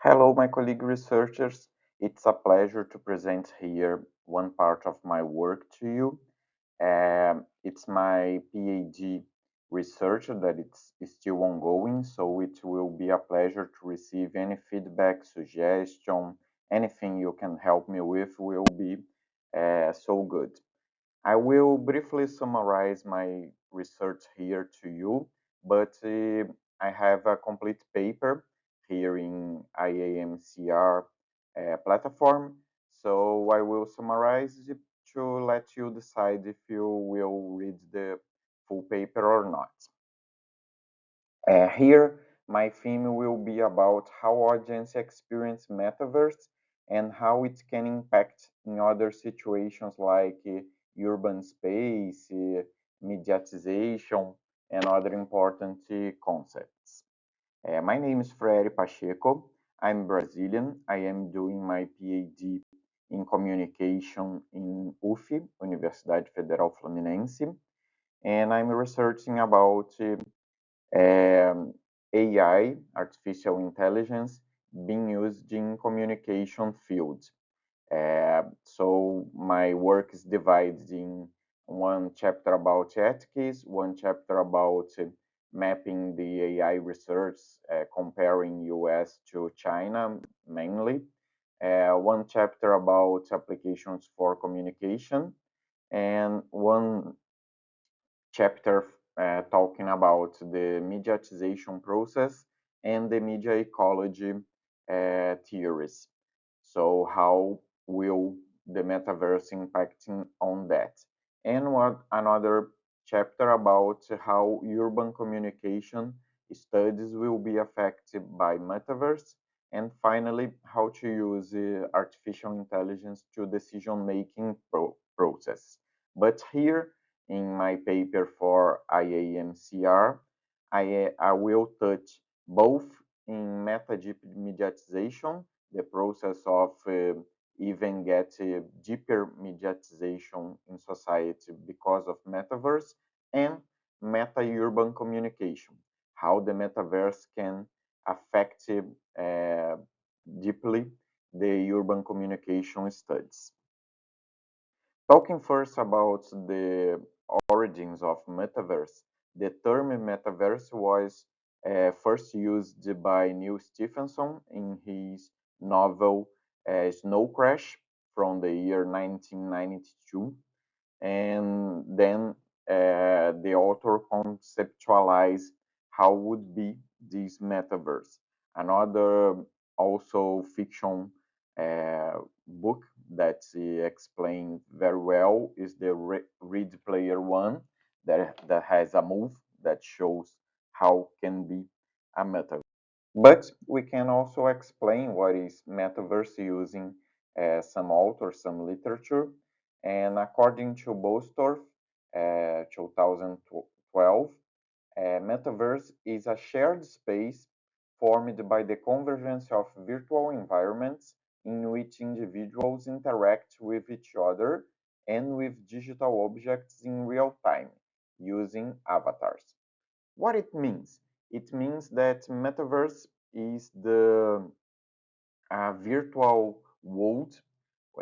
Hello, my colleague researchers. It's a pleasure to present here one part of my work to you. It's my PhD research that it's still ongoing, so it will be a pleasure to receive any feedback, suggestion, anything you can help me with will be so good. I will briefly summarize my research here to you, but I have a complete paper here in Iamcr platform, so I will summarize it to let you decide if you will read the full paper or not. Here, my theme will be about how audience experience metaverse and how it can impact in other situations like urban space, mediatization, and other important concepts. My name is Freire Pacheco. I'm Brazilian. I am doing my PhD in communication in UF, Universidade Federal Fluminense, and I'm researching about AI, artificial intelligence, being used in communication fields. So my work is divided in one chapter about ethics, one chapter about mapping the AI research, comparing US to China mainly, one chapter about applications for communication, and one chapter talking about the mediatization process and the media ecology theories. So how will the metaverse impacting on that? And what another chapter about how urban communication studies will be affected by metaverse, and finally how to use artificial intelligence to decision making process. But here in my paper for Iamcr, I will touch both in mediatization, the process of even get deeper mediatization in society because of metaverse, and meta-urban communication, how the metaverse can affect deeply the urban communication studies. Talking first about the origins of metaverse, the term metaverse was first used by Neil Stephenson in his novel Snow Crash from the year 1992, and then the author conceptualized how would be this metaverse. Another also fiction book that explained very well is the Read Player One, that has a move that shows how can be a metaverse. But we can also explain what is metaverse using some authors, some literature. And according to Bostorff, 2012, metaverse is a shared space formed by the convergence of virtual environments in which individuals interact with each other and with digital objects in real time using avatars. What it means? It means that metaverse is the virtual world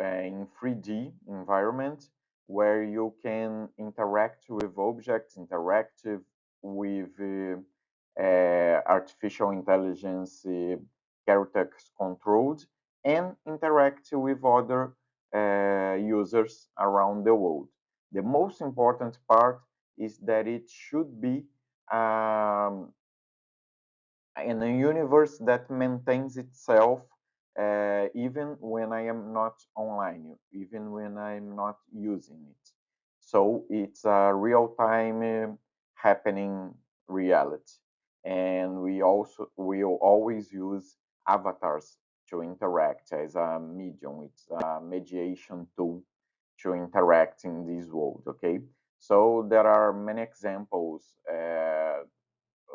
in 3D environment where you can interact with objects, interact with artificial intelligence characters controlled, and interact with other users around the world. The most important part is that it should be um, in a universe that maintains itself even when I am not online, even when I'm not using it. So it's a real-time happening reality. And we also will always use avatars to interact as a medium. It's a mediation tool to interact in this world, okay? So there are many examples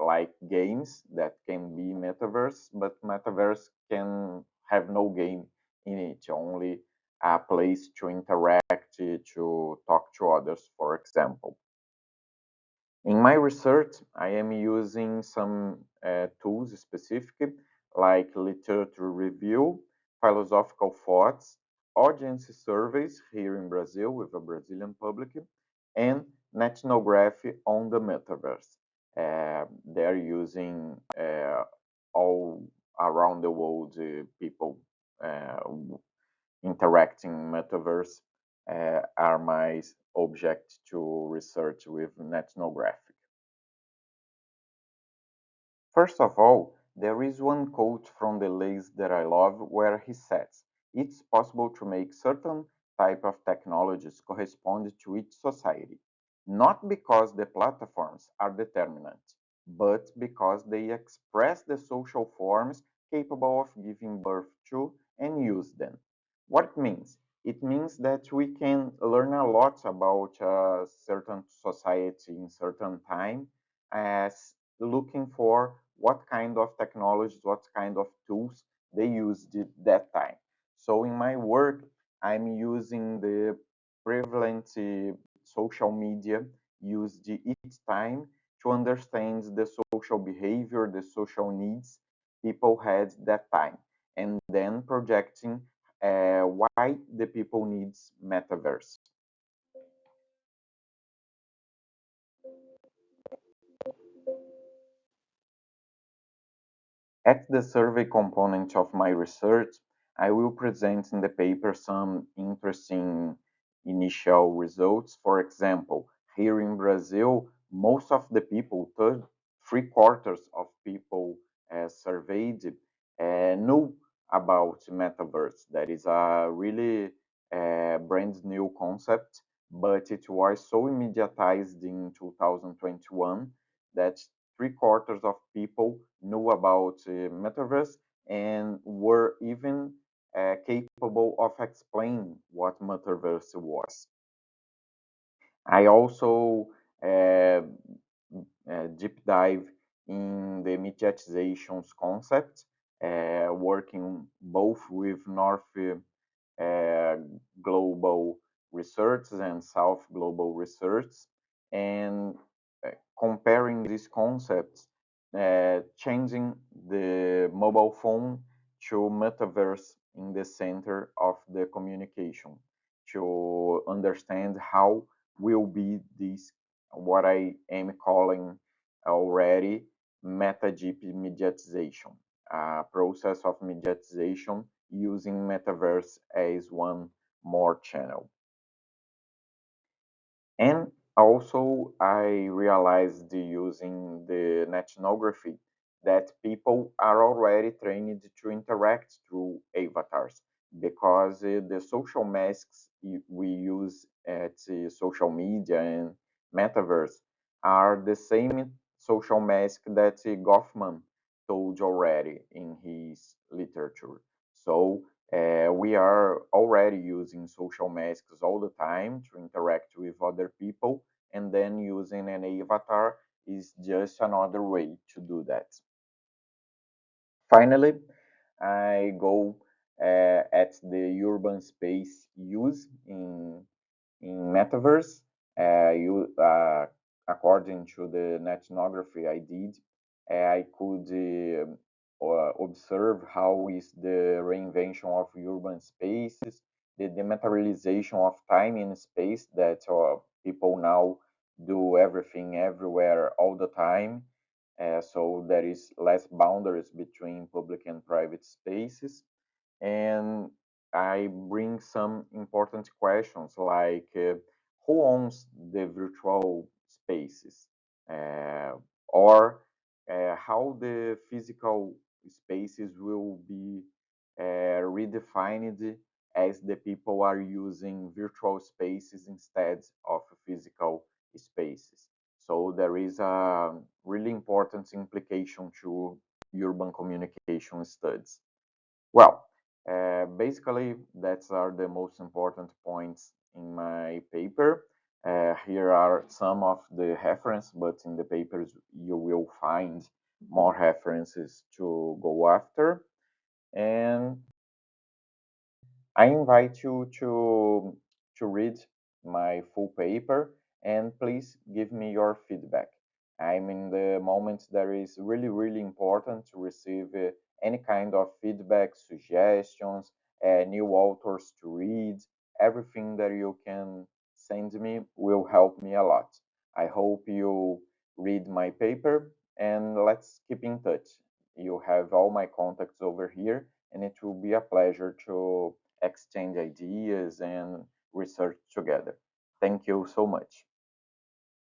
like games that can be metaverse, but metaverse can have no game in it, only a place to interact, to talk to others, for example. In my research, I am using some tools specifically, like literature review, philosophical thoughts, audience surveys here in Brazil with a Brazilian public, and netnography on the metaverse. They're using all around the world people uh, interacting metaverse are my object to research with netnography. First of all, there is one quote from Deleuze that I love where he says, it's possible to make certain type of technologies correspond to each society, not because the platforms are determinant, but because they express the social forms capable of giving birth to and use them. What it means? It means that we can learn a lot about a certain society in certain time as looking for what kind of technologies, what kind of tools they used at that time. So in my work, I'm using the prevalent social media used each time to understand the social behavior, the social needs people had that time, and then projecting why the people needs metaverse. At the survey component of my research, I will present in the paper some interesting initial results. For example, here in Brazil, most of the people, three-quarters of people surveyed knew about metaverse. That is a really brand new concept, but it was so immediatized in 2021 that three-quarters of people knew about metaverse and were even capable of explaining what metaverse was. I also uh, deep dive in the mediatizations concept, working both with North uh, global research and South global research, and comparing these concepts, changing the mobile phone to metaverse in the center of the communication to understand how will be this what I am calling already meta GP mediatization, a process of mediatization using metaverse as one more channel. And also, I realized using the netnography that people are already trained to interact through avatars because the social masks we use at social media and metaverse are the same social mask that Goffman told already in his literature. So we are already using social masks all the time to interact with other people, and then using an avatar is just another way to do that. Finally, I go at the urban space use in metaverse. According to the ethnography I did, I could observe how is the reinvention of urban spaces, the dematerialization of time and space that people now do everything everywhere all the time. So there is less boundaries between public and private spaces, and I bring some important questions like who owns the virtual spaces, uh, or how the physical spaces will be redefined as the people are using virtual spaces instead of physical spaces. So there is a really important implication to urban communication studies. Well, basically, that's are the most important points in my paper. Here are some of the reference, but in the papers you will find more references to go after. And I invite you to read my full paper and please give me your feedback. I'm in the moment that is really, really important to receive any kind of feedback, suggestions, new authors to read, everything that you can send me will help me a lot. I hope you read my paper and let's keep in touch. You have all my contacts over here, and it will be a pleasure to exchange ideas and research together. Thank you so much.